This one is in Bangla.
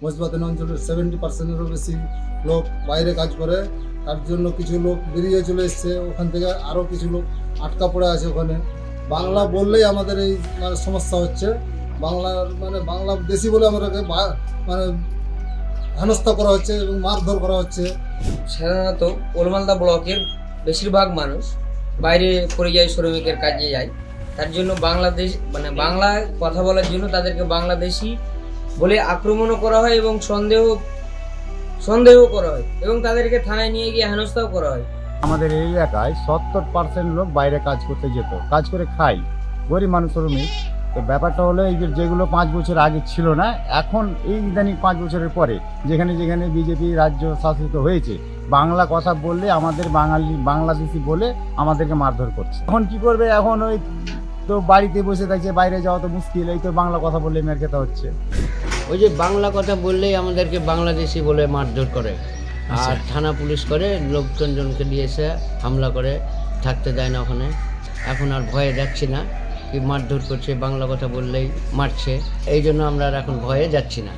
মহিষবাজার অঞ্চলের 70%-এরও বেশি লোক বাইরে কাজ করে। তার জন্য কিছু লোক বেরিয়ে চলে এসছে, ওখান থেকে আরও কিছু লোক আটকা পড়ে আছে ওখানে। বাংলা বললেই আমাদের এই মানে সমস্যা হচ্ছে, বাংলা বেশি বলে আমাদেরকে মানে হেনস্থা করা হচ্ছে এবং মারধর করা হচ্ছে। সাধারণত ওলমালদা ব্লকের বেশিরভাগ মানুষ বাইরে পরিযায়ী শ্রমিকের কাজে যায়। তার জন্য বাংলাদেশ বাংলায় কথা বলার জন্য তাদেরকে বাংলাদেশি বলে আক্রমণও করা হয় এবং সন্দেহ করা হয় এবং তাদেরকে থানায় নিয়ে গিয়ে হেনস্থাও করা হয়। আমাদের এই এলাকায় 70% লোক বাইরে কাজ করতে যেত, কাজ করে খায়, গরিব মানুষ শ্রমিক। তো ব্যাপারটা হলো এই যেগুলো 5 বছর আগে ছিল না, এখন এই ইদানিং 5 বছরের পরে যেখানে যেখানে বিজেপি রাজ্য শাসিত হয়েছে, বাংলা কথা বললে আমাদের বাংলাদেশি বলে আমাদেরকে মারধর করছে। এখন কি করবে? এখন ওই তো বাড়িতে বসে থাকছে, বাইরে যাওয়া তো মুশকিল, এই তো বাংলা কথা বললে মেরে খেতে হচ্ছে। ওই যে বাংলা কথা বললেই আমাদেরকে বাংলাদেশি বলে মারধর করে, আর থানা পুলিশ করে লোকজনকে দিয়ে এসে হামলা করে, থাকতে দেয় না ওখানে। এখন আর ভয়ে যাচ্ছি না, কি মারধর করছে, বাংলা কথা বললেই মারছে, এই জন্য আমরা আর এখন ভয়ে যাচ্ছি না।